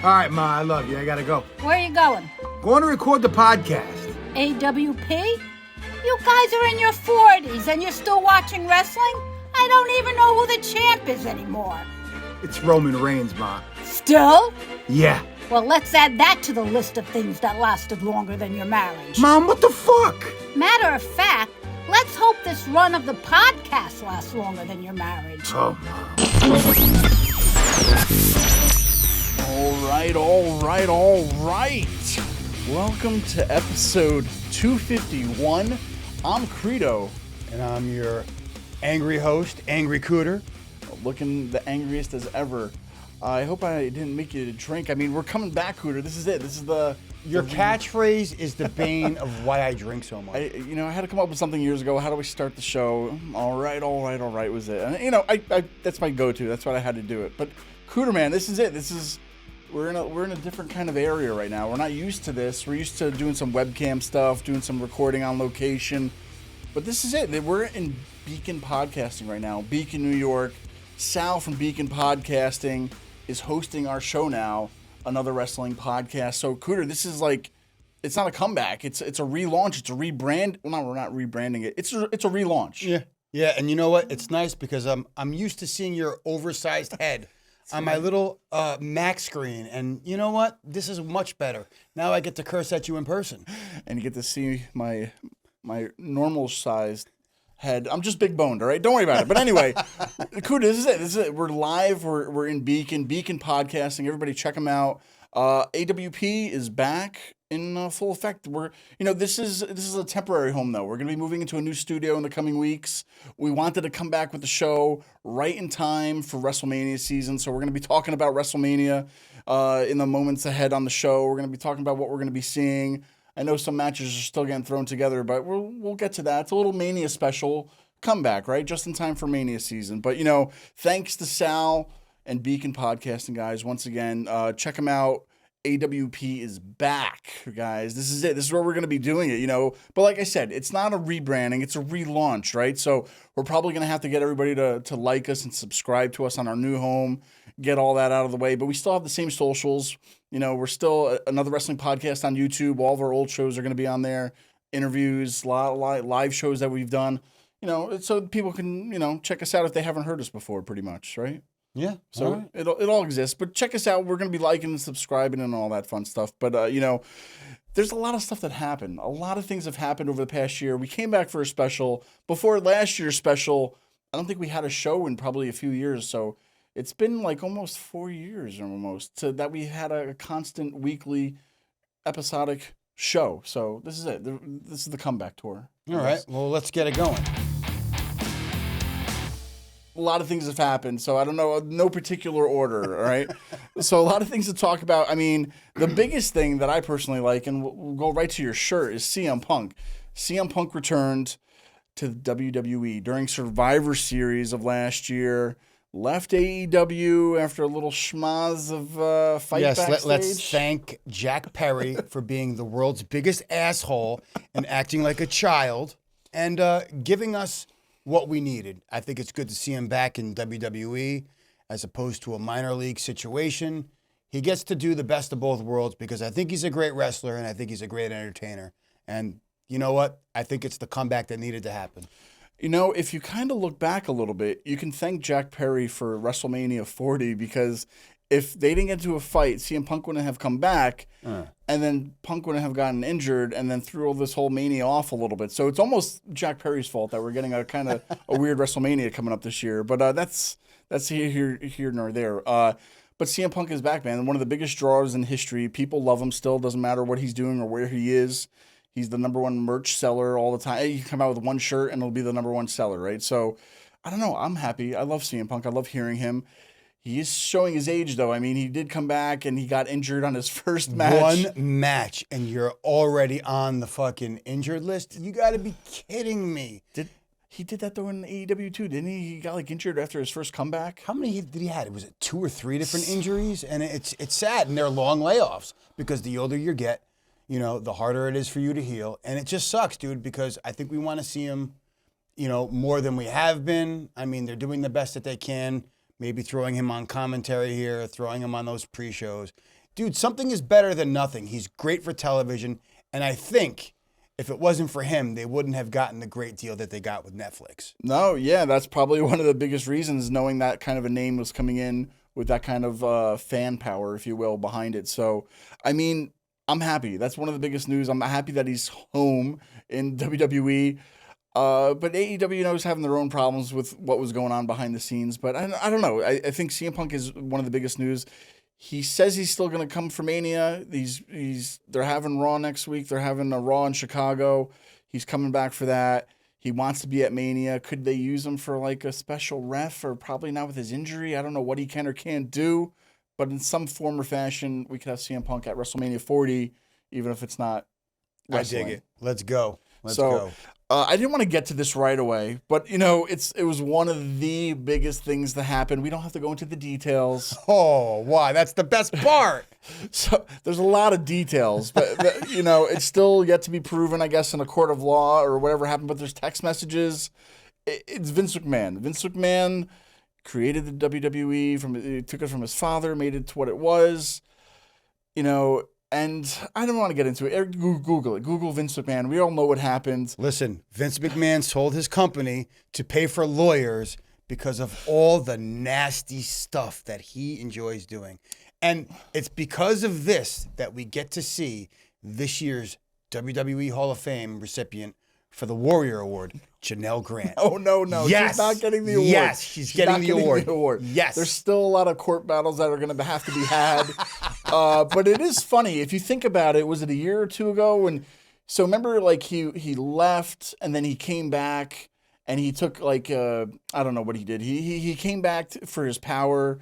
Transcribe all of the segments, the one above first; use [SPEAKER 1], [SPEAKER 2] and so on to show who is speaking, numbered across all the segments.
[SPEAKER 1] All right, Ma, I love you. I gotta go.
[SPEAKER 2] Where are you going?
[SPEAKER 1] Going to record the podcast.
[SPEAKER 2] AWP? You guys are in your 40s and you're still watching wrestling? I don't even know who the champ is anymore.
[SPEAKER 1] It's Roman Reigns, Ma.
[SPEAKER 2] Still?
[SPEAKER 1] Yeah.
[SPEAKER 2] Well, let's add that to the list of things that lasted longer than your marriage.
[SPEAKER 1] Mom, what the fuck?
[SPEAKER 2] Matter of fact, let's hope this run of the podcast lasts longer than your marriage.
[SPEAKER 1] Oh, Mom.
[SPEAKER 3] All right. Welcome to episode 251. I'm Credo.
[SPEAKER 4] And I'm your angry host, Angry Cooter.
[SPEAKER 3] Looking the angriest as ever. I hope I didn't make you drink. I mean, we're coming back, Cooter. This is it. This is
[SPEAKER 4] Your catchphrase is the bane of why I drink so much.
[SPEAKER 3] I had to come up with something years ago. How do we start the show? All right was it. And, I that's my go-to. That's what I had to do it. But Cooter, man, this is it. We're in a different kind of area right now. We're not used to this. We're used to doing some webcam stuff, doing some recording on location. But this is it. We're in Beacon Podcasting right now. Beacon, New York. Sal from Beacon Podcasting is hosting our show now, another wrestling podcast. So, Cooter, this is like, it's not a comeback. It's a relaunch. It's a rebrand. Well, no, we're not rebranding it. It's a relaunch.
[SPEAKER 4] Yeah, and you know what? It's nice because I'm used to seeing your oversized head on my little Mac screen, and you know what? This is much better. Now I get to curse at you in person,
[SPEAKER 3] and you get to see my normal sized head. I'm just big boned, all right? Don't worry about it. But anyway, Cooter, this is it. We're live. We're in Beacon Podcasting. Everybody check them out. AWP is back in full effect. This is a temporary home though. We're going to be moving into a new studio in the coming weeks. We wanted to come back with the show right in time for WrestleMania season. So we're going to be talking about WrestleMania in the moments ahead on the show. We're going to be talking about what we're going to be seeing. I know some matches are still getting thrown together, but we'll get to that. It's a little Mania special comeback, right? Just in time for Mania season. But, thanks to Sal and Beacon Podcasting, guys. Once again, check them out. AWP is back, guys. This is it. This is where we're going to be doing it, But like I said, it's not a rebranding. It's a relaunch, right? So we're probably going to have to get everybody to like us and subscribe to us on our new home, get all that out of the way. But we still have the same socials. We're still another wrestling podcast on YouTube. All of our old shows are going to be on there. Interviews, live shows that we've done, so people can, check us out if they haven't heard us before, pretty much, right?
[SPEAKER 4] Yeah.
[SPEAKER 3] So right. It all exists. But check us out. We're going to be liking and subscribing and all that fun stuff. But, there's a lot of stuff that happened. A lot of things have happened over the past year. We came back for a special. Before last year's special, I don't think we had a show in probably a few years. So it's been like almost 4 years that we had a constant weekly episodic show. So this is it. This is the comeback tour.
[SPEAKER 4] All right. Well, let's get it going.
[SPEAKER 3] A lot of things have happened, so I don't know, no particular order, all right? So a lot of things to talk about. I mean, the biggest thing that I personally like, and we'll go right to your shirt, is CM Punk. CM Punk returned to the WWE during Survivor Series of last year, left AEW after a little schmaz of fight backstage.
[SPEAKER 4] Yes, let's thank Jack Perry for being the world's biggest asshole and acting like a child and giving us what we needed. I think it's good to see him back in WWE as opposed to a minor league situation. He gets to do the best of both worlds because I think he's a great wrestler and I think he's a great entertainer. And you know what? I think it's the comeback that needed to happen.
[SPEAKER 3] If you kind of look back a little bit, you can thank Jack Perry for WrestleMania 40 because if they didn't get into a fight, CM Punk wouldn't have come back, and then Punk wouldn't have gotten injured, and then threw all this whole Mania off a little bit. So it's almost Jack Perry's fault that we're getting a kind of a weird WrestleMania coming up this year. But that's here nor there. But CM Punk is back, man. One of the biggest draws in history. People love him still. Doesn't matter what he's doing or where he is. He's the number one merch seller all the time. You can come out with one shirt, and it'll be the number one seller, right? So I don't know. I'm happy. I love CM Punk. I love hearing him. He is showing his age, though. I mean, he did come back, and he got injured on his first match.
[SPEAKER 4] One match, and you're already on the fucking injured list? You got to be kidding me.
[SPEAKER 3] He did that, though, in AEW, too, didn't he? He got, injured after his first comeback.
[SPEAKER 4] How many did he have? Was it 2 or 3 different injuries? And it's sad, and they're long layoffs because the older you get, the harder it is for you to heal. And it just sucks, dude, because I think we want to see him, more than we have been. I mean, they're doing the best that they can. Maybe throwing him on commentary here, throwing him on those pre-shows. dude, something is better than nothing. He's great for television. And I think if it wasn't for him, they wouldn't have gotten the great deal that they got with Netflix.
[SPEAKER 3] No, yeah, that's probably one of the biggest reasons, knowing that kind of a name was coming in with that kind of fan power, if you will, behind it. So, I mean, I'm happy. That's one of the biggest news. I'm happy that he's home in WWE. But AEW knows having their own problems with what was going on behind the scenes. But I don't know. I think CM Punk is one of the biggest news. He says he's still going to come for Mania. They're having Raw next week. They're having a Raw in Chicago. He's coming back for that. He wants to be at Mania. Could they use him for like a special ref, or probably not with his injury? I don't know what he can or can't do. But in some form or fashion, we could have CM Punk at WrestleMania 40, even if it's not wrestling.
[SPEAKER 4] I dig it. Let's go. Let's go.
[SPEAKER 3] I didn't want to get to this right away, but it was one of the biggest things that happened. We don't have to go into the details.
[SPEAKER 4] Oh, why? That's the best part.
[SPEAKER 3] So there's a lot of details, but it's still yet to be proven, I guess, in a court of law or whatever happened. But there's text messages. It's Vince McMahon. Vince McMahon created the WWE. He took it from his father, made it to what it was. And I don't want to get into it. Google it. Google Vince McMahon. We all know what happened.
[SPEAKER 4] Listen, Vince McMahon sold his company to pay for lawyers because of all the nasty stuff that he enjoys doing. And it's because of this that we get to see this year's WWE Hall of Fame recipient for the Warrior Award, Janelle Grant.
[SPEAKER 3] Oh, no.
[SPEAKER 4] Yes.
[SPEAKER 3] She's not getting the award.
[SPEAKER 4] Yes, she's getting the award. Yes.
[SPEAKER 3] There's still a lot of court battles that are going to have to be had. But it is funny. If you think about it, was it a year or two ago? So remember, like, he left and then he came back and he took, like, I don't know what he did. He came back for his power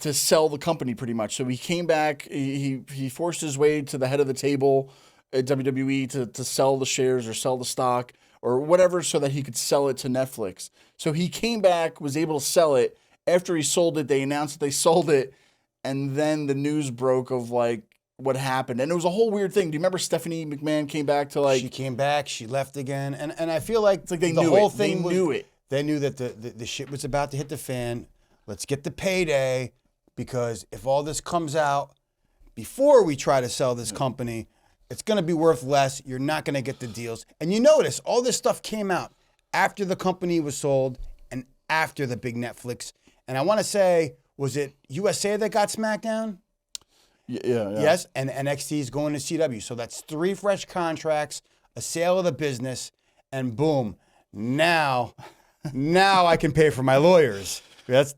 [SPEAKER 3] to sell the company pretty much. So he came back. He forced his way to the head of the table at WWE to sell the shares or sell the stock or whatever so that he could sell it to Netflix. So he came back, was able to sell it. After he sold it, they announced that they sold it. And then the news broke of like what happened. And it was a whole weird thing. Do you remember Stephanie McMahon came back to like...
[SPEAKER 4] She came back, she left again. And I feel like,
[SPEAKER 3] it's like they
[SPEAKER 4] the
[SPEAKER 3] knew
[SPEAKER 4] whole
[SPEAKER 3] it.
[SPEAKER 4] thing
[SPEAKER 3] They knew it.
[SPEAKER 4] They knew that the shit was about to hit the fan. Let's get the payday, because if all this comes out before we try to sell this company, it's going to be worth less. You're not going to get the deals. And you notice all this stuff came out after the company was sold and after the big Netflix. And I want to say, was it USA that got SmackDown?
[SPEAKER 3] Yeah.
[SPEAKER 4] Yes, and NXT is going to CW. So that's 3 fresh contracts, a sale of the business, and boom, now I can pay for my lawyers. That's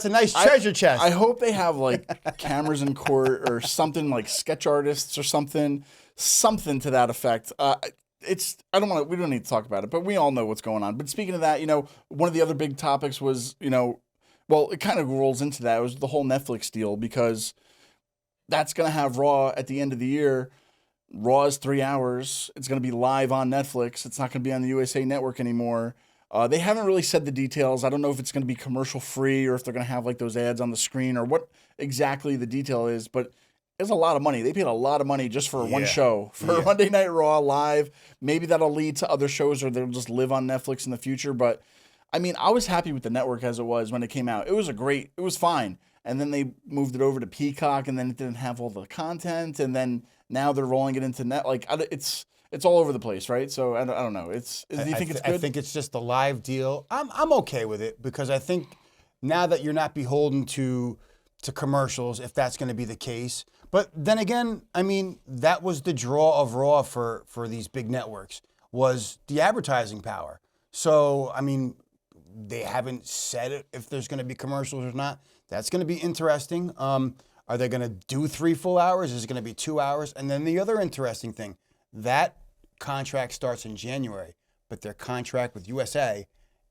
[SPEAKER 4] a nice treasure chest.
[SPEAKER 3] I hope they have like cameras in court or something, like sketch artists or something to that effect. We don't need to talk about it, but we all know what's going on. But speaking of that, one of the other big topics was, well, it kind of rolls into that. It was the whole Netflix deal, because that's going to have Raw at the end of the year. Raw is 3 hours. It's going to be live on Netflix. It's not going to be on the USA Network anymore. They haven't really said the details. I don't know if it's going to be commercial free or if they're going to have like those ads on the screen or what exactly the detail is, but it's a lot of money. They paid a lot of money just for one show, for Monday Night Raw live. Maybe that'll lead to other shows or they'll just live on Netflix in the future. But I mean, I was happy with the network as it was when it came out. It was fine. And then they moved it over to Peacock, and then it didn't have all the content. And then now they're rolling it into net. Like, it's all over the place, right? So I don't know. Do you think it's good?
[SPEAKER 4] I think it's just a live deal. I'm okay with it, because I think now that you're not beholden to commercials, if that's going to be the case. But then again, I mean, that was the draw of Raw for these big networks, was the advertising power. So, I mean, they haven't said it if there's going to be commercials or not. That's going to be interesting. Are they going to do 3 full hours? Is it going to be 2 hours? And then the other interesting thing, that contract starts in January, but their contract with USA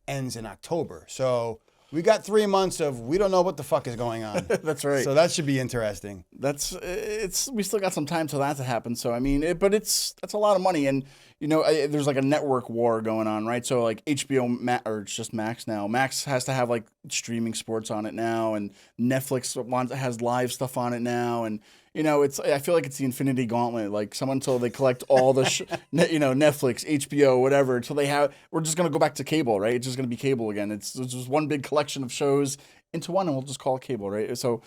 [SPEAKER 4] ends in October. So we got 3 months of we don't know what the fuck is going on.
[SPEAKER 3] That's right.
[SPEAKER 4] So that should be interesting.
[SPEAKER 3] We still got some time till that to happen. So I mean, that's a lot of money, and there's like a network war going on, right? So like HBO or it's just Max now. Max has to have like streaming sports on it now, and Netflix has live stuff on it now, and I feel like it's the Infinity Gauntlet. Like until they collect all the Netflix, HBO, whatever, until we're just gonna go back to cable, right? It's just gonna be cable again. It's just one big collection of shows into one, and we'll just call it cable, right? So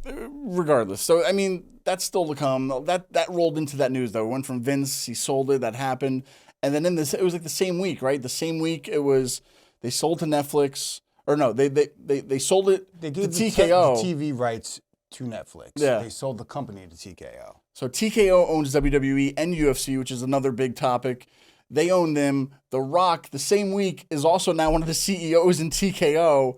[SPEAKER 3] regardless, so I mean, that's still to come. That rolled into that news though. It went from Vince, he sold it, that happened, and then it was like the same week, right? The same week it was they sold to Netflix, or no, they sold it
[SPEAKER 4] They
[SPEAKER 3] to
[SPEAKER 4] gave
[SPEAKER 3] TKO.
[SPEAKER 4] the TV rights to Netflix.
[SPEAKER 3] Yeah.
[SPEAKER 4] They sold the company to TKO.
[SPEAKER 3] So TKO owns WWE and UFC, which is another big topic. They own them. The Rock, the same week, is also now one of the CEOs in TKO.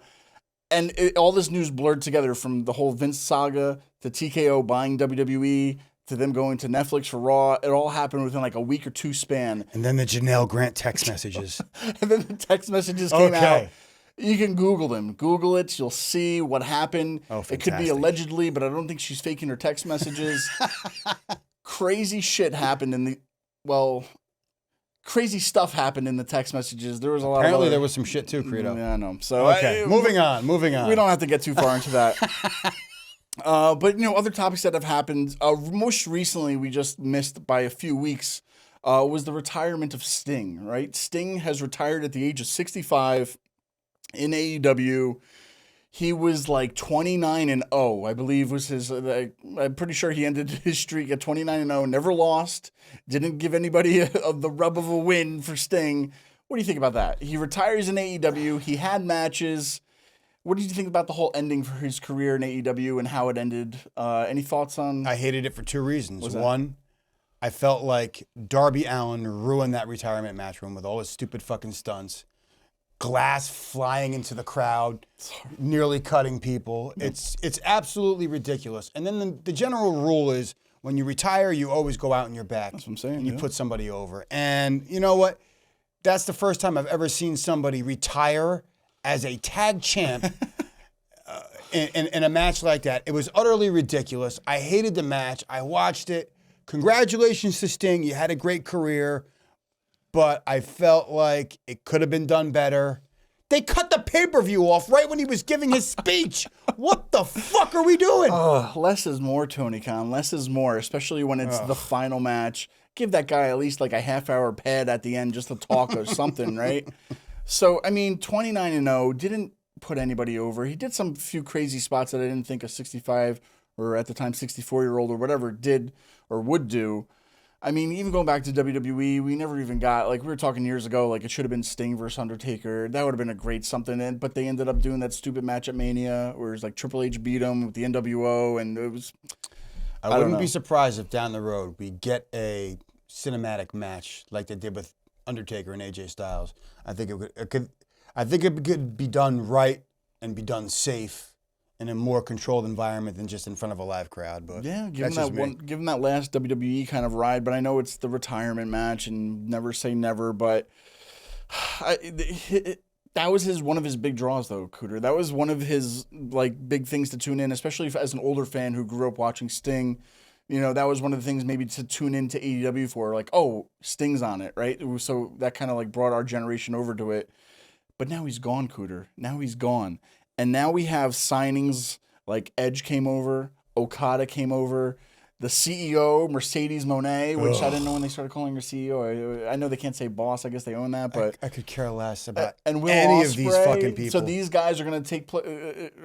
[SPEAKER 3] And all this news blurred together from the whole Vince saga to TKO buying WWE to them going to Netflix for Raw. It all happened within like a week or two span.
[SPEAKER 4] And then the Janelle Grant text messages.
[SPEAKER 3] And then the text messages came out.
[SPEAKER 4] Okay.
[SPEAKER 3] You can Google them. Google it. You'll see what happened.
[SPEAKER 4] Oh,
[SPEAKER 3] it could be
[SPEAKER 4] fantastic.
[SPEAKER 3] allegedly, but I don't think she's faking her text messages. Crazy shit happened crazy stuff happened in the text messages. There was a lot
[SPEAKER 4] Apparently
[SPEAKER 3] of
[SPEAKER 4] there was some shit too, Credo.
[SPEAKER 3] Yeah, I know. So
[SPEAKER 4] Okay, moving on.
[SPEAKER 3] We don't have to get too far into that. But other topics that have happened. Most recently, we just missed by a few weeks. Was the retirement of Sting. Right, Sting has retired at the age of 65 in AEW. He was like 29-0, I believe was his. I'm pretty sure he ended his streak at 29-0. Never lost. Didn't give anybody the rub of a win for Sting. What do you think about that? He retires in AEW. He had matches. What did you think about the whole ending for his career in AEW and how it ended? Any thoughts on?
[SPEAKER 4] I hated it for two reasons.
[SPEAKER 3] What's that?
[SPEAKER 4] One, I felt like Darby Allin ruined that retirement match room with all his stupid fucking stunts. Glass flying into the crowd, nearly cutting people. Yep. It's absolutely ridiculous. And then the general rule is when you retire, you always go out on your back.
[SPEAKER 3] That's what I'm saying.
[SPEAKER 4] And you put somebody over. And you know what? That's the first time I've ever seen somebody retire as a tag champ in a match like that. It was utterly ridiculous. I hated the match. I watched it. Congratulations to Sting. You had a great career. But I felt like it could have been done better. They cut the pay-per-view off right when he was giving his speech. What the fuck are we doing?
[SPEAKER 3] Less is more, Tony Khan. Less is more, especially when it's the final match. Give that guy at least like a half-hour pad at the end just to talk or something, right? So, 29-0, didn't put anybody over. He did some few crazy spots that I didn't think a 65 or at the time 64-year-old or whatever did or would do. Even going back to WWE, we never even got, like we were talking years ago, like it should have been Sting versus Undertaker. That would have been a great something, but they ended up doing that stupid match at Mania where it was like Triple H beat him with the NWO, and it was...
[SPEAKER 4] I wouldn't be surprised if down the road we get a cinematic match like they did with Undertaker and AJ Styles. I think it could be done right and be done safe in a more controlled environment than just in front of a live crowd. But
[SPEAKER 3] yeah, give him that last WWE kind of ride. But I know it's the retirement match, and never say never. But that was one of his big draws, though, Cooter. That was one of his big things to tune in, especially as an older fan who grew up watching Sting. That was one of the things maybe to tune into AEW for, like, oh, Sting's on it, right? So that kind of brought our generation over to it. But now he's gone, Cooter. Now he's gone. And now we have signings like Edge came over, Okada came over, the CEO, Mercedes Moné, which I didn't know when they started calling her CEO. I know they can't say boss. I guess they own that, but
[SPEAKER 4] I could care less about
[SPEAKER 3] and Will
[SPEAKER 4] any
[SPEAKER 3] Ospreay,
[SPEAKER 4] of these fucking people.
[SPEAKER 3] So these guys are going to take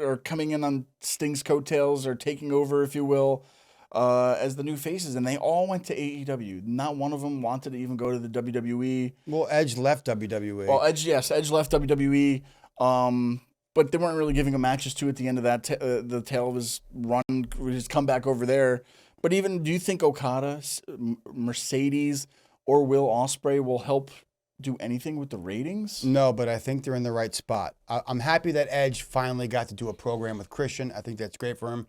[SPEAKER 3] are coming in on Sting's coattails or taking over, if you will, as the new faces, and they all went to AEW. Not one of them wanted to even go to the WWE.
[SPEAKER 4] Well, Edge left WWE.
[SPEAKER 3] Well, Edge left WWE. But they weren't really giving him matches to at the end of that, the tail of his run, his comeback over there. But even, do you think Okada, Mercedes, or Will Ospreay will help do anything with the ratings?
[SPEAKER 4] No, but I think they're in the right spot. I'm happy that Edge finally got to do a program with Christian. I think that's great for him.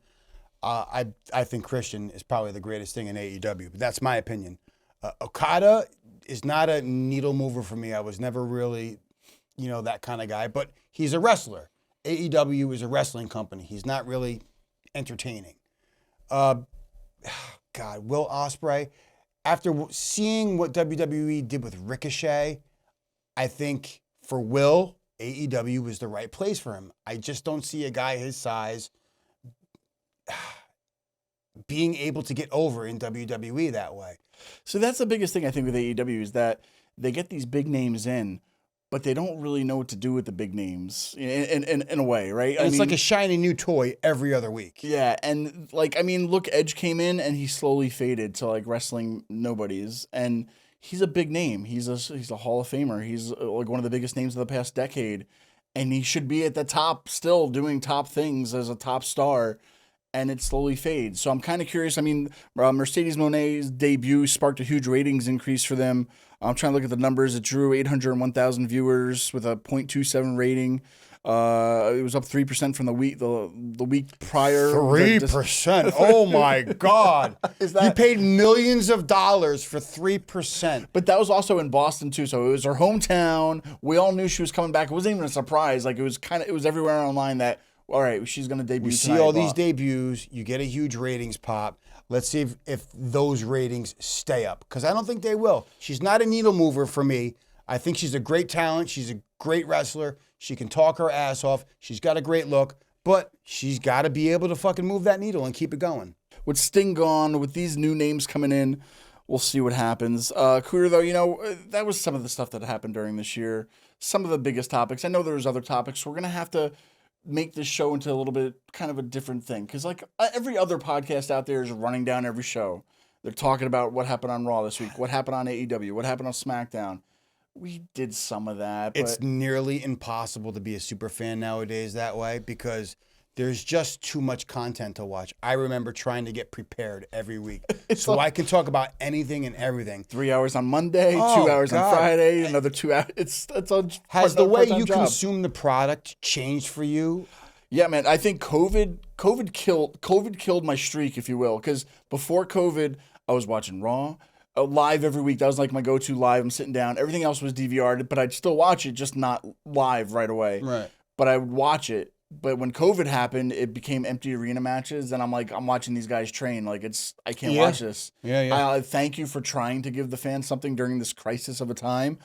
[SPEAKER 4] I think Christian is probably the greatest thing in AEW, but that's my opinion. Okada is not a needle mover for me. I was never really, that kind of guy, but he's a wrestler. AEW is a wrestling company. He's not really entertaining. God, Will Ospreay, after seeing what WWE did with Ricochet, I think for Will, AEW was the right place for him. I just don't see a guy his size being able to get over in WWE that way.
[SPEAKER 3] So that's the biggest thing I think with AEW is that they get these big names in, but they don't really know what to do with the big names in a way, right?
[SPEAKER 4] And it's like a shiny new toy every other week.
[SPEAKER 3] Yeah, and like I mean, look, Edge came in and he slowly faded to like wrestling nobodies, and he's a big name. He's a Hall of Famer. He's like one of the biggest names of the past decade, and he should be at the top still doing top things as a top star. And it slowly fades. So I'm kind of curious. I mean, Mercedes Moné's debut sparked a huge ratings increase for them. I'm trying to look at the numbers. It drew 801,000 viewers with a .27 rating. It was up 3% from the week prior.
[SPEAKER 4] 3%. Oh my God! You paid millions of dollars for 3%.
[SPEAKER 3] But that was also in Boston too, so it was her hometown. We all knew she was coming back. It wasn't even a surprise. Like it was everywhere online that. All right, she's going to debut tonight.
[SPEAKER 4] We see all these debuts. You get a huge ratings pop. Let's see if those ratings stay up, because I don't think they will. She's not a needle mover for me. I think she's a great talent. She's a great wrestler. She can talk her ass off. She's got a great look, but she's got to be able to fucking move that needle and keep it going.
[SPEAKER 3] With Sting gone, with these new names coming in, we'll see what happens. Cooter, though, that was some of the stuff that happened during this year. Some of the biggest topics. I know there's other topics. We're going to have to make this show into a little bit kind of a different thing. Because like every other podcast out there is running down every show. They're talking about what happened on Raw this week, what happened on AEW, what happened on SmackDown. We did some of that. But
[SPEAKER 4] it's nearly impossible to be a super fan nowadays that way, because there's just too much content to watch. I remember trying to get prepared every week so I can talk about anything and everything.
[SPEAKER 3] 3 hours on Monday, 2 hours on Friday, another 2 hours. It's a
[SPEAKER 4] Has the way you
[SPEAKER 3] job.
[SPEAKER 4] consume the product changed for you?
[SPEAKER 3] Yeah, man. I think COVID killed my streak, if you will. Because before COVID, I was watching Raw live every week. That was like my go-to live. I'm sitting down. Everything else was DVR'd, but I'd still watch it, just not live right away.
[SPEAKER 4] Right.
[SPEAKER 3] But I would watch it. But when COVID happened, it became empty arena matches, and I'm like, I'm watching these guys train. Like I can't watch this.
[SPEAKER 4] Yeah.
[SPEAKER 3] I thank you for trying to give the fans something during this crisis of a time,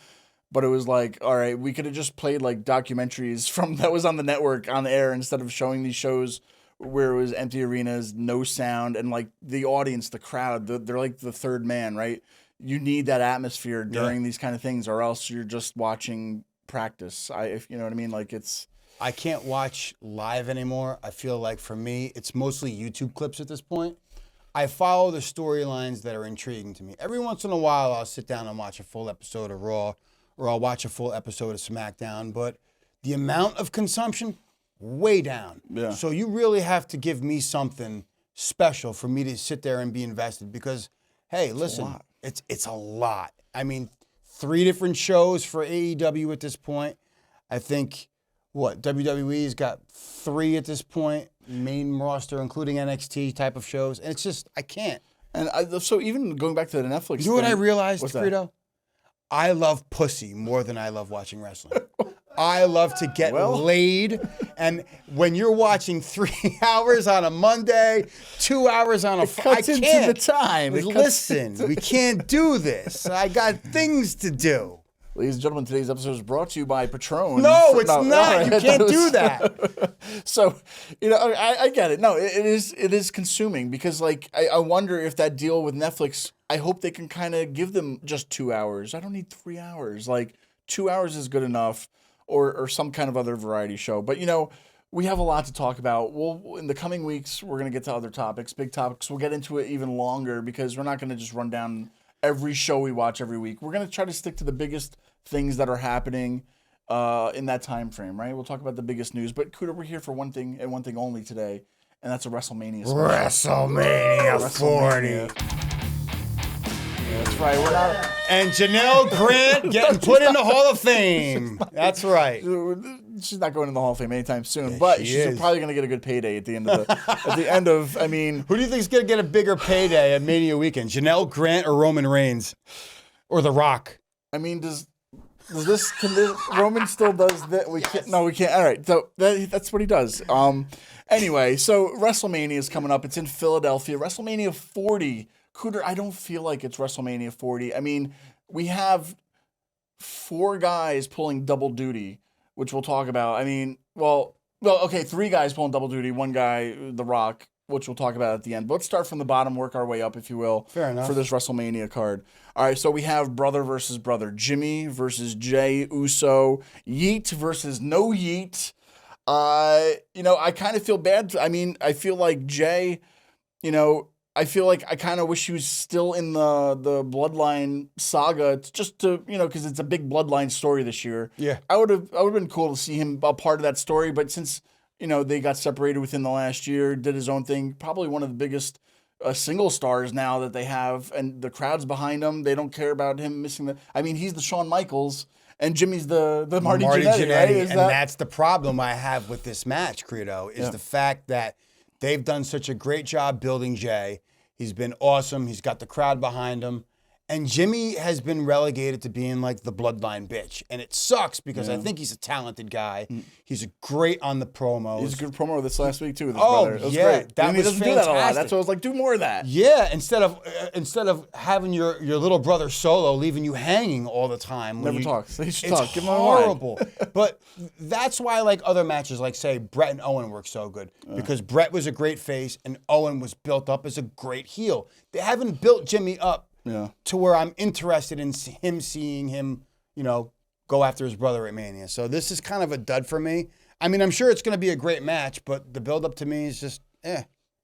[SPEAKER 3] but it was like, all right, we could have just played like documentaries from that was on the network on the air instead of showing these shows where it was empty arenas, no sound, and like the audience, the crowd, they're like the third man, right? You need that atmosphere during these kind of things, or else you're just watching practice. If you know what I mean, like it's.
[SPEAKER 4] I can't watch live anymore. I feel like for me, it's mostly YouTube clips at this point. I follow the storylines that are intriguing to me. Every once in a while, I'll sit down and watch a full episode of Raw, or I'll watch a full episode of SmackDown, but the amount of consumption, way down.
[SPEAKER 3] Yeah.
[SPEAKER 4] So you really have to give me something special for me to sit there and be invested, because, hey, listen, it's a lot. I mean, 3 different shows for AEW at this point. I think... WWE's got 3 at this point, main roster, including NXT type of shows. And it's just, I can't.
[SPEAKER 3] And so even going back to the Netflix
[SPEAKER 4] You know what I realized,
[SPEAKER 3] What's that?
[SPEAKER 4] Frito? I love pussy more than I love watching wrestling. I love to get laid. And when you're watching 3 hours on a Monday, 2 hours on a Friday, I can't.
[SPEAKER 3] Into the time.
[SPEAKER 4] Listen, we can't do this. I got things to do.
[SPEAKER 3] Ladies and gentlemen, today's episode is brought to you by Patron.
[SPEAKER 4] No, it's not. You can't do that.
[SPEAKER 3] So, I get it. No, it is consuming, because like I wonder if that deal with Netflix, I hope they can kind of give them just 2 hours. I don't need 3 hours. Like 2 hours is good enough, or some kind of other variety show. But we have a lot to talk about. In the coming weeks, we're gonna get to other topics, big topics. We'll get into it even longer, because we're not gonna just run down every show we watch every week. We're going to try to stick to the biggest things that are happening in that time frame, right? We'll talk about the biggest news. But, Cooter, we're here for one thing and one thing only today, and that's a WrestleMania special.
[SPEAKER 4] WrestleMania 40.
[SPEAKER 3] Yeah, that's right. We're not...
[SPEAKER 4] And Janelle Grant getting put in the Hall of Fame. That's right.
[SPEAKER 3] She's not going in the Hall of Fame anytime soon, but she's probably going to get a good payday at the end of I mean...
[SPEAKER 4] Who do you think is going to get a bigger payday at Mania weekend? Janelle Grant or Roman Reigns? Or The Rock?
[SPEAKER 3] I mean, Roman still does that? We can't. No, we can't. All right, so that's what he does. Anyway, so WrestleMania is coming up. It's in Philadelphia. WrestleMania 40. Cooter, I don't feel like it's WrestleMania 40. I mean, we have 4 guys pulling double duty, which we'll talk about. I mean, okay, 3 guys pulling double duty. 1 guy, The Rock. which we'll talk about at the end. But let's start from the bottom, work our way up, if you will.
[SPEAKER 4] Fair enough.
[SPEAKER 3] For this WrestleMania card. All right, so we have brother versus brother. Jimmy versus Jay Uso. Yeet versus no Yeet. I kind of feel bad. I mean, I feel like Jay, I feel like I kind of wish he was still in the Bloodline saga just to, because it's a big Bloodline story this year.
[SPEAKER 4] Yeah.
[SPEAKER 3] I would have been cool to see him a part of that story, but since, they got separated within the last year, did his own thing, probably one of the biggest single stars now that they have, and the crowd's behind him. They don't care about him missing he's the Shawn Michaels, and Jimmy's the Marty Jannetty, right?
[SPEAKER 4] That's the problem I have with this match, Credo, is the fact that they've done such a great job building Jay. He's been awesome. He's got the crowd behind him. And Jimmy has been relegated to being like the Bloodline bitch. And it sucks because I think he's a talented guy. He's great on the promos.
[SPEAKER 3] He's a good promo this last week, too, with his brother. It was great.
[SPEAKER 4] That was
[SPEAKER 3] he doesn't
[SPEAKER 4] fantastic.
[SPEAKER 3] do that a lot. That's why I was like, do more of that.
[SPEAKER 4] Yeah, instead of having your little brother Solo leaving you hanging all the time.
[SPEAKER 3] Never talks. He should
[SPEAKER 4] it's
[SPEAKER 3] talk. Give him a line.
[SPEAKER 4] horrible. But that's why I like other matches like, say, Brett and Owen work so good. Because Brett was a great face and Owen was built up as a great heel. They haven't built Jimmy up to where I'm interested in seeing him, go after his brother at Mania. So this is kind of a dud for me. I mean, I'm sure it's going to be a great match, but the build-up to me is just,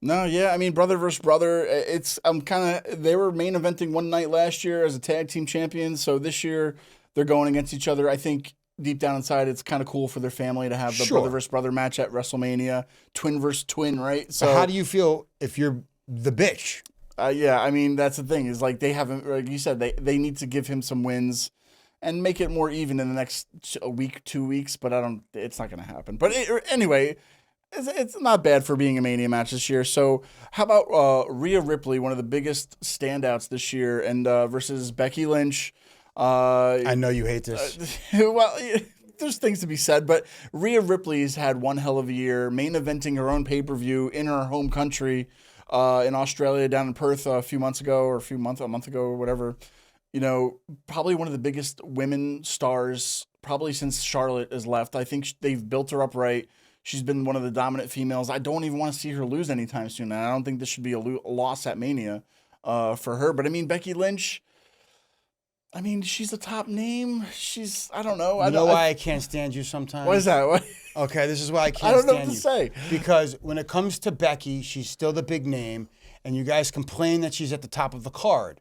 [SPEAKER 3] No, yeah, brother versus brother. They were main eventing one night last year as a tag team champion, so this year they're going against each other. I think deep down inside it's kind of cool for their family to have the brother versus brother match at WrestleMania, twin versus twin, right?
[SPEAKER 4] So how do you feel if you're the bitch?
[SPEAKER 3] That's the thing is like they haven't, like you said, they need to give him some wins and make it more even in the next week, 2 weeks. But it's not going to happen. But anyway, it's not bad for being a Mania match this year. So how about Rhea Ripley, one of the biggest standouts this year, and versus Becky Lynch.
[SPEAKER 4] I know you hate this.
[SPEAKER 3] Well, there's things to be said, but Rhea Ripley's had one hell of a year, main eventing her own pay-per-view in her home country. In Australia, down in Perth a month ago or whatever, probably one of the biggest women stars probably since Charlotte has left. I think they've built her up right. She's been one of the dominant females. I don't even want to see her lose anytime soon. And I don't think this should be a loss at Mania for her. But Becky Lynch, she's a top name. I don't know.
[SPEAKER 4] You know why I can't stand you sometimes?
[SPEAKER 3] What is that? What?
[SPEAKER 4] Okay, this is why I can't stand you.
[SPEAKER 3] I don't know what to say.
[SPEAKER 4] Because when it comes to Becky, she's still the big name, and you guys complain that she's at the top of the card.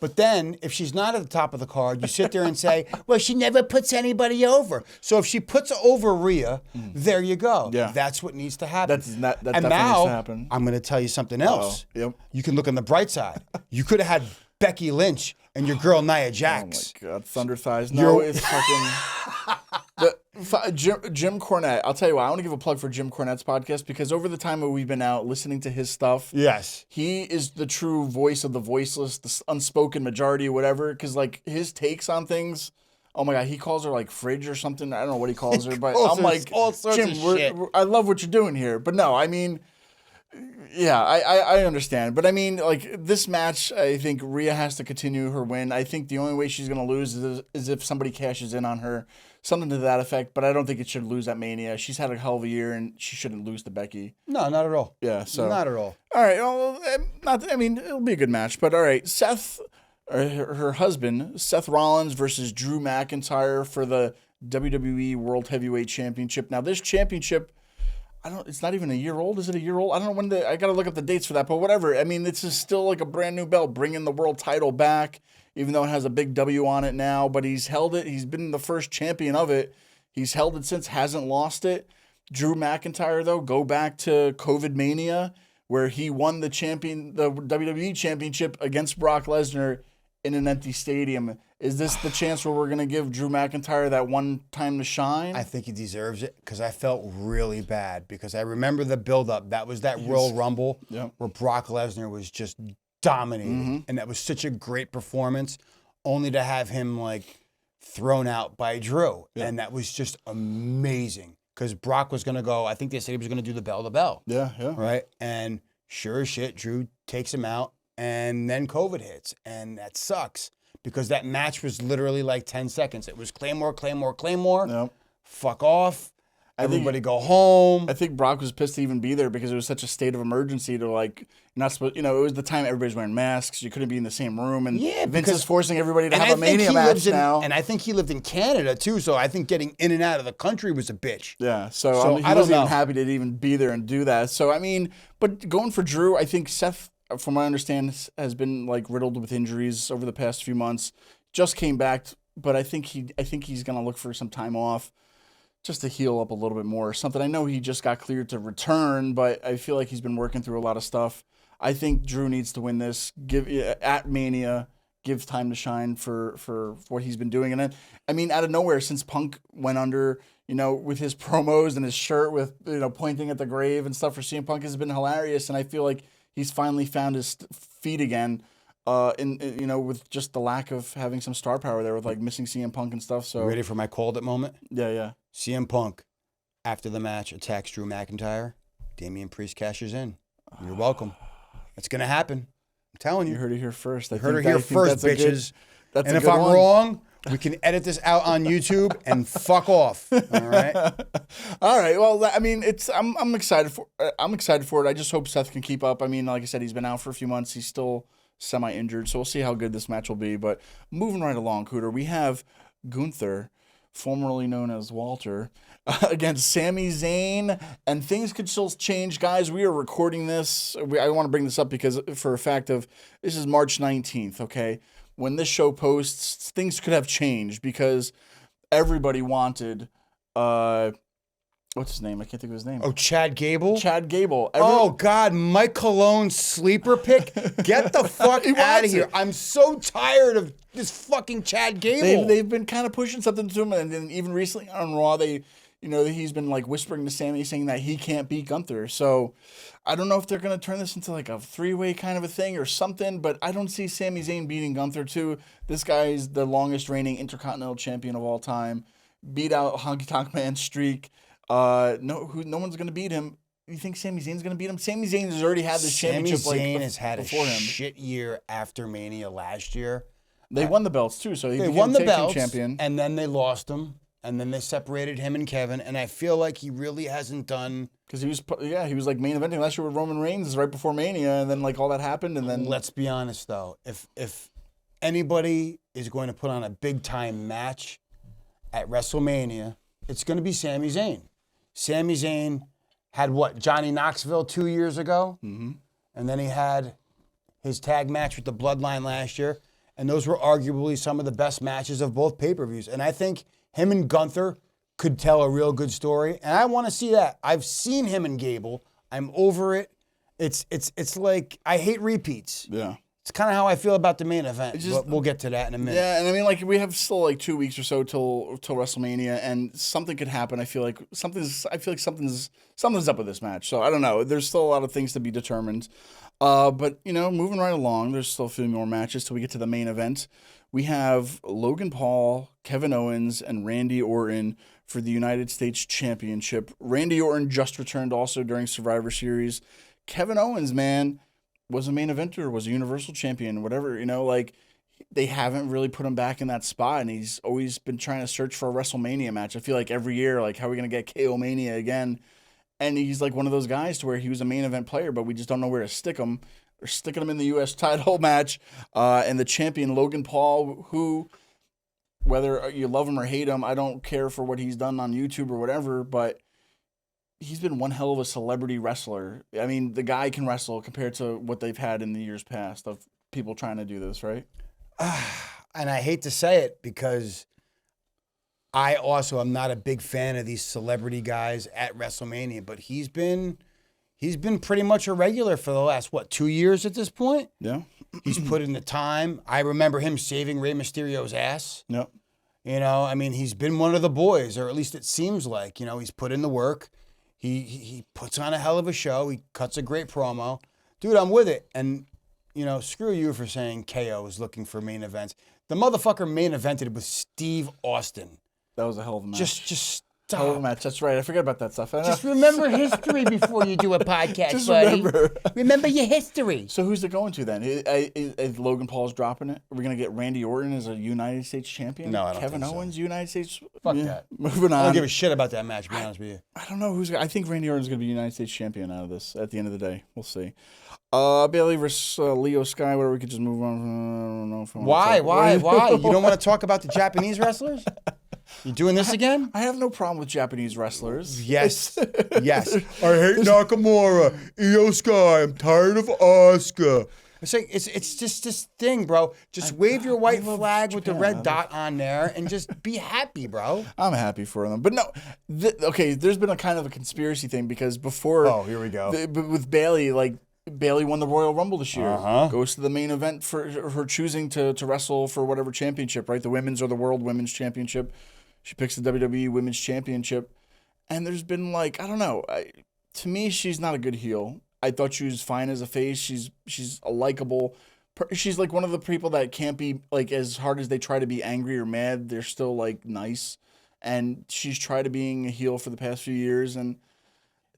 [SPEAKER 4] But then, if she's not at the top of the card, you sit there and say, well, she never puts anybody over. So if she puts over Rhea, there you go.
[SPEAKER 3] Yeah.
[SPEAKER 4] That's what needs to happen.
[SPEAKER 3] That
[SPEAKER 4] and
[SPEAKER 3] definitely
[SPEAKER 4] now,
[SPEAKER 3] needs to happen.
[SPEAKER 4] I'm going to tell you something else.
[SPEAKER 3] Yep.
[SPEAKER 4] You can look on the bright side. You could have had Becky Lynch and your girl Nia Jax.
[SPEAKER 3] Oh my God, thunder thighs. No, it's fucking Jim Cornette. I'll tell you what, I want to give a plug for Jim Cornette's podcast because over the time that we've been out listening to his stuff,
[SPEAKER 4] yes,
[SPEAKER 3] he is the true voice of the voiceless, the unspoken majority, or whatever. Because like his takes on things. Oh my God, he calls her like fridge or something. I don't know what he calls her, but I'm like, Jim, I love what you're doing here. But no, yeah, I understand. But like this match, I think Rhea has to continue her win. I think the only way she's going to lose is if somebody cashes in on her, something to that effect. But I don't think it should lose at Mania. She's had a hell of a year, and she shouldn't lose to Becky.
[SPEAKER 4] No, not at all.
[SPEAKER 3] Yeah, so
[SPEAKER 4] not at all.
[SPEAKER 3] All right, well, it'll be a good match. But all right, Seth, her husband, Seth Rollins versus Drew McIntyre for the WWE World Heavyweight Championship. Now, this championship, it's not even a year old. Is it a year old? I don't know when I got to look up the dates for that, but whatever. This is still like a brand new belt, bringing the world title back, even though it has a big W on it now, but he's held it. He's been the first champion of it. He's held it since, hasn't lost it. Drew McIntyre, though, go back to COVID Mania, where he won the WWE Championship against Brock Lesnar in an empty stadium. Is this the chance where we're going to give Drew McIntyre that one time to shine?
[SPEAKER 4] I think he deserves it because I felt really bad because I remember the build-up. That was that Royal Rumble where Brock Lesnar was just dominating, and that was such a great performance, only to have him like thrown out by Drew, and that was just amazing because Brock was going to go. I think they said he was going to do the bell to bell.
[SPEAKER 3] Yeah.
[SPEAKER 4] Right, and sure as shit, Drew takes him out, and then COVID hits, and that sucks. Because that match was literally like 10 seconds. It was Claymore.
[SPEAKER 3] Yep.
[SPEAKER 4] Fuck off. Everybody go home.
[SPEAKER 3] I think Brock was pissed to even be there because it was such a state of emergency to like not supposed. You know, it was the time everybody's wearing masks. You couldn't be in the same room, and Vince is forcing everybody to have a Mania match now.
[SPEAKER 4] And I think he lived in Canada too, so I think getting in and out of the country was a bitch.
[SPEAKER 3] Yeah, so he wasn't even happy to even be there and do that. So I mean, but going for Drew, I think Seth, from what I understand, has been like riddled with injuries over the past few months. Just came back, but I think he's gonna look for some time off, just to heal up a little bit more or something. I know he just got cleared to return, but I feel like he's been working through a lot of stuff. I think Drew needs to win this. At Mania, give time to shine for what he's been doing. And then, I mean, out of nowhere, since Punk went under, you know, with his promos and his shirt with, you know, pointing at the grave and stuff for CM Punk has been hilarious. And I feel like he's finally found his feet again. You know, with just the lack of having some star power there with like missing CM Punk and stuff. So
[SPEAKER 4] ready for my called it moment?
[SPEAKER 3] Yeah.
[SPEAKER 4] CM Punk, after the match, attacks Drew McIntyre. Damian Priest cashes in. You're welcome. It's gonna happen. I'm telling you.
[SPEAKER 3] You heard it here first.
[SPEAKER 4] You heard it here first, bitches.
[SPEAKER 3] And
[SPEAKER 4] if I'm wrong, we can edit this out on YouTube and fuck off. All right.
[SPEAKER 3] All right. Well, I mean, I'm excited for it. I just hope Seth can keep up. I mean, like I said, he's been out for a few months. He's still semi-injured, so we'll see how good this match will be. But moving right along, Cooter, we have Gunther, formerly known as Walter, against Sami Zayn, and things could still change, guys. We are recording this. I want to bring this up because for a fact of this is March 19th, okay? When this show posts, things could have changed because everybody wanted what's his name? I can't think of his name.
[SPEAKER 4] Oh, Chad Gable?
[SPEAKER 3] Chad Gable.
[SPEAKER 4] Oh, God, Mike Cologne's sleeper pick? Get the fuck out of here. I'm so tired of this fucking Chad Gable.
[SPEAKER 3] They've been kind of pushing something to him, and then even recently on Raw, he's been like whispering to Sami saying that he can't beat Gunther. So I don't know if they're going to turn this into like a three-way kind of a thing or something, but I don't see Sami Zayn beating Gunther too. This guy is the longest reigning Intercontinental Champion of all time. Beat out Honky Tonk Man's streak. No one's going to beat him. You think Sami Zayn's going to beat him? Sami Zayn has already had this championship
[SPEAKER 4] Sami Zayn has
[SPEAKER 3] had
[SPEAKER 4] a shit year after Mania last year.
[SPEAKER 3] They won the belts too, so
[SPEAKER 4] they won the belts, champion. And then they lost him, and then they separated him and Kevin. And I feel like he really hasn't done
[SPEAKER 3] because he was like main eventing last year with Roman Reigns right before Mania, and then like all that happened, and then
[SPEAKER 4] let's be honest though, if anybody is going to put on a big time match at WrestleMania, it's going to be Sami Zayn. Sami Zayn had Johnny Knoxville 2 years ago, and then he had his tag match with the Bloodline last year, and those were arguably some of the best matches of both pay-per-views. And I think him and Gunther could tell a real good story, and I want to see that. I've seen him and Gable. I'm over it. It's like I hate repeats.
[SPEAKER 3] Yeah.
[SPEAKER 4] It's kind of how I feel about the main event, but we'll get to that in a minute.
[SPEAKER 3] Yeah, and I mean, like, we have still like 2 weeks or so till WrestleMania, and something could happen. I feel like something's up with this match. So I don't know. There's still a lot of things to be determined. But you know, moving right along, there's still a few more matches till we get to the main event. We have Logan Paul, Kevin Owens, and Randy Orton for the United States Championship. Randy Orton just returned also during Survivor Series. Kevin Owens, man, was a main eventer, was a Universal Champion, whatever, you know, like they haven't really put him back in that spot, and he's always been trying to search for a WrestleMania match. I feel like every year, like, how are we going to get KO Mania again? And he's like one of those guys to where he was a main event player, but we just don't know where to stick him. They're sticking him in the U.S. title match, and the champion, Logan Paul, who, whether you love him or hate him, I don't care for what he's done on YouTube or whatever, but he's been one hell of a celebrity wrestler. I mean, the guy can wrestle compared to what they've had in the years past of people trying to do this, right?
[SPEAKER 4] And I hate to say it because I also am not a big fan of these celebrity guys at WrestleMania, but he's been pretty much a regular for the last, 2 years at this point?
[SPEAKER 3] Yeah.
[SPEAKER 4] He's put in the time. I remember him saving Rey Mysterio's ass.
[SPEAKER 3] Yep.
[SPEAKER 4] You know, I mean, he's been one of the boys, or at least it seems like. You know, he's put in the work. He puts on a hell of a show. He cuts a great promo. Dude, I'm with it. And, you know, screw you for saying KO is looking for main events. The motherfucker main evented with Steve Austin.
[SPEAKER 3] That was a hell of a match.
[SPEAKER 4] Just
[SPEAKER 3] Hell of a match. That's right. I forget about that stuff. I know.
[SPEAKER 4] Just remember history before you do a podcast,
[SPEAKER 3] Just
[SPEAKER 4] buddy.
[SPEAKER 3] remember.
[SPEAKER 4] Remember your history.
[SPEAKER 3] So who's it going to then? Is Logan Paul's dropping it? Are we gonna get Randy Orton as a United States champion?
[SPEAKER 4] No, I don't
[SPEAKER 3] Kevin
[SPEAKER 4] think so.
[SPEAKER 3] Owens, United States.
[SPEAKER 4] Fuck that.
[SPEAKER 3] Moving on.
[SPEAKER 4] I don't give a shit about that match, to be honest with you.
[SPEAKER 3] I don't know who's. I think Randy Orton's gonna be United States champion out of this. At the end of the day, we'll see. Bailey versus Leo Sky. Where we could just move on. I don't know if I wanna
[SPEAKER 4] Why?
[SPEAKER 3] talk-
[SPEAKER 4] You don't want to talk about the Japanese wrestlers? You doing this again?
[SPEAKER 3] I have no problem with Japanese wrestlers.
[SPEAKER 4] Yes. Yes. I hate Nakamura. Io Sky. I'm tired of Asuka. It's like it's just this thing, bro. Just wave your white flag with the red dot on there and just be happy, bro.
[SPEAKER 3] I'm happy for them, but no. Okay, there's been a kind of a conspiracy thing because before.
[SPEAKER 4] Oh, here we go.
[SPEAKER 3] With Bailey, like Bailey won the Royal Rumble this year.
[SPEAKER 4] Uh-huh.
[SPEAKER 3] Goes to the main event for her choosing to wrestle for whatever championship, right? The women's or the World Women's Championship. She picks the WWE Women's Championship, and there's been like I don't know. To me, she's not a good heel. I thought she was fine as a face. She's a likable. She's like one of the people that can't be like as hard as they try to be angry or mad. They're still like nice, and she's tried to being a heel for the past few years, and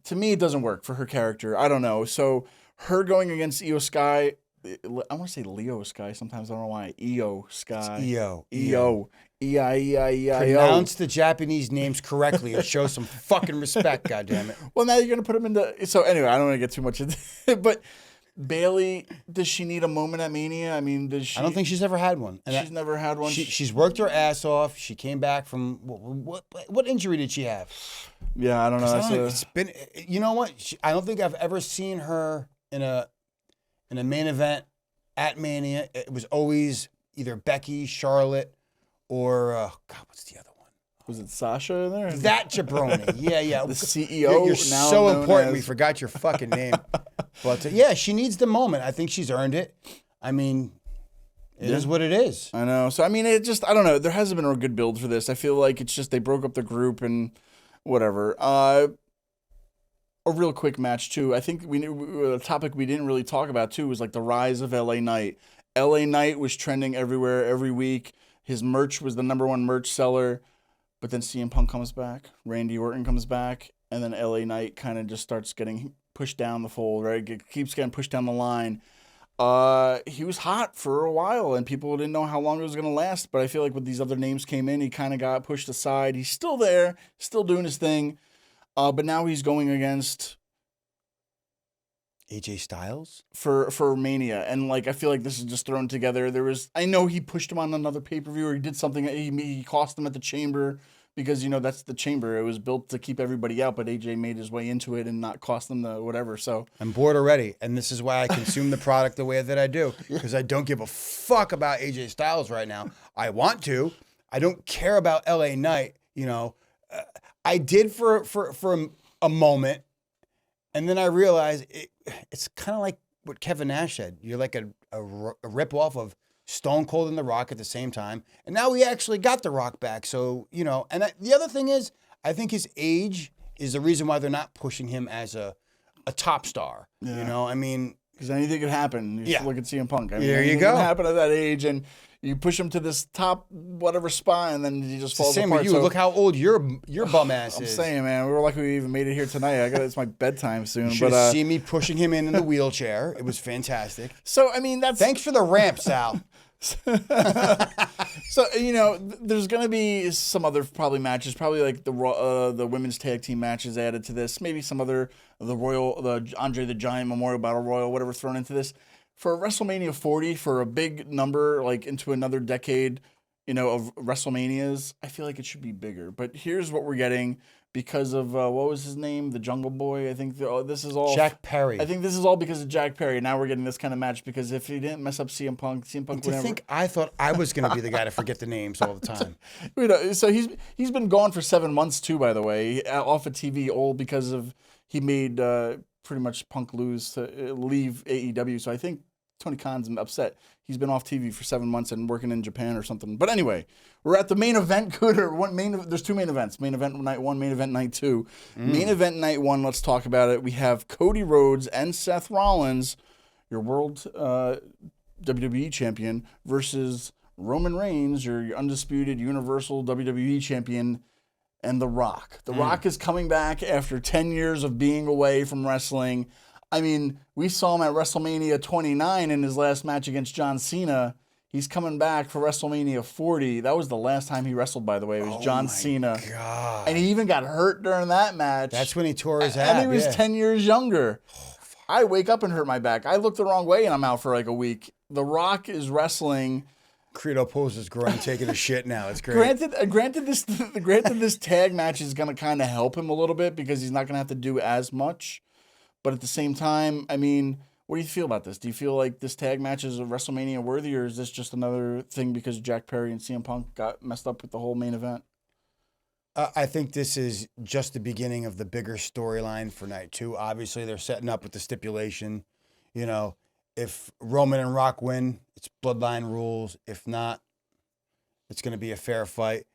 [SPEAKER 3] to me, it doesn't work for her character. I don't know. So her going against Io Sky. I want to say Leo Sky. Sometimes I don't know why. Io Sky.
[SPEAKER 4] Io.
[SPEAKER 3] E-I-E-I-E-I-E-I-O.
[SPEAKER 4] Pronounce the Japanese names correctly and show some fucking respect, goddammit.
[SPEAKER 3] Well, now you're going to put him into... So anyway, I don't want to get too much into it. But Bailey, does she need a moment at Mania? I mean, does she...
[SPEAKER 4] I don't think she's ever had one. And
[SPEAKER 3] She's never had one?
[SPEAKER 4] She's worked her ass off. She came back from... What injury did she have?
[SPEAKER 3] Yeah, I don't know.
[SPEAKER 4] It's been... You know what? I don't think I've ever seen her in a main event at Mania. It was always either Becky, Charlotte, or God, what's the other one?
[SPEAKER 3] Was it Sasha in there?
[SPEAKER 4] That jabroni. Yeah.
[SPEAKER 3] The CEO.
[SPEAKER 4] You're
[SPEAKER 3] now
[SPEAKER 4] so
[SPEAKER 3] known
[SPEAKER 4] important.
[SPEAKER 3] as-
[SPEAKER 4] We forgot your fucking name. But yeah, she needs the moment. I think she's earned it. I mean, it is what it is.
[SPEAKER 3] I know. So, I mean, it just... I don't know. There hasn't been a good build for this. I feel like it's just they broke up the group and whatever. A real quick match, too. I think a topic we didn't really talk about, too, was like the rise of LA Knight. LA Knight was trending everywhere, every week. His merch was the #1 merch seller. But then CM Punk comes back. Randy Orton comes back. And then LA Knight kind of just starts getting pushed down the fold, right? Keeps getting pushed down the line. He was hot for a while, and people didn't know how long it was going to last. But I feel like when these other names came in, he kind of got pushed aside. He's still there, still doing his thing. But now he's going against
[SPEAKER 4] AJ Styles?
[SPEAKER 3] for Mania, and like I feel like this is just thrown together. I know he pushed him on another pay-per-view, or he did something. He cost him at the Chamber because that's the Chamber. It was built to keep everybody out, but AJ made his way into it and not cost them the whatever. So
[SPEAKER 4] I'm bored already, and this is why I consume the product the way that I do, because I don't give a fuck about AJ Styles right now. I want to. I don't care about LA Knight. I did for a moment, and then I realized it's kind of like what Kevin Nash said. You're like a rip-off of Stone Cold and The Rock at the same time. And now we actually got The Rock back. So, and the other thing is, I think his age is the reason why they're not pushing him as a top star.
[SPEAKER 3] Yeah.
[SPEAKER 4] I mean...
[SPEAKER 3] Because anything could happen. You just look at CM Punk. I mean,
[SPEAKER 4] There you
[SPEAKER 3] anything
[SPEAKER 4] go.
[SPEAKER 3] can happen at that age, and you push him to this top whatever spot, and then he just falls
[SPEAKER 4] Same
[SPEAKER 3] apart.
[SPEAKER 4] with you.
[SPEAKER 3] So,
[SPEAKER 4] Look how old your bum ass
[SPEAKER 3] I'm
[SPEAKER 4] is.
[SPEAKER 3] saying, man, we were lucky we even made it here tonight. It's my bedtime soon.
[SPEAKER 4] You should
[SPEAKER 3] But
[SPEAKER 4] have seen me pushing him in the wheelchair. It was fantastic.
[SPEAKER 3] so I mean, that's
[SPEAKER 4] Thanks for the ramp, Sal.
[SPEAKER 3] So there's gonna be some other probably matches, probably like the women's tag team matches added to this. Maybe some other the Andre the Giant Memorial Battle Royal, whatever, thrown into this for WrestleMania 40 for a big number, like into another decade, of WrestleManias. I feel like it should be bigger. But here's what we're getting because of what was his name, the Jungle Boy. I think this is all
[SPEAKER 4] Jack Perry.
[SPEAKER 3] I think this is all because of Jack Perry. Now we're getting this kind of match because if he didn't mess up CM Punk
[SPEAKER 4] To
[SPEAKER 3] would never.
[SPEAKER 4] think I thought I was going to be the guy to forget the names all the time.
[SPEAKER 3] So he's been gone for 7 months too, by the way, off of TV, all because of he made pretty much Punk lose to leave AEW. So I think Tony Khan's upset. He's been off TV for 7 months and working in Japan or something. But anyway, we're at the main event. There's two main events. Main event night 1, main event night 2. Main event night 1, let's talk about it. We have Cody Rhodes and Seth Rollins, your world WWE champion, versus Roman Reigns, your undisputed Universal WWE champion. and The Rock. The Rock is coming back after 10 years of being away from wrestling. I mean, we saw him at WrestleMania 29 in his last match against John Cena. He's coming back for WrestleMania 40. That was the last time he wrestled, by the way. It was John Cena.
[SPEAKER 4] God.
[SPEAKER 3] And he even got hurt during that match.
[SPEAKER 4] That's when he tore his
[SPEAKER 3] And
[SPEAKER 4] ab.
[SPEAKER 3] he was 10 years younger. I wake up and hurt my back. I look the wrong way and I'm out for like a week. The Rock is wrestling.
[SPEAKER 4] Credo pulls his groin, taking a shit now. It's great.
[SPEAKER 3] Granted, this tag match is going to kind of help him a little bit because he's not going to have to do as much. But at the same time, I mean, what do you feel about this? Do you feel like this tag match is a WrestleMania worthy, or is this just another thing because Jack Perry and CM Punk got messed up with the whole main event?
[SPEAKER 4] I think this is just the beginning of the bigger storyline for night 2. Obviously, they're setting up with the stipulation, you know, if Roman and Rock win, it's bloodline rules. If not, it's going to be a fair fight.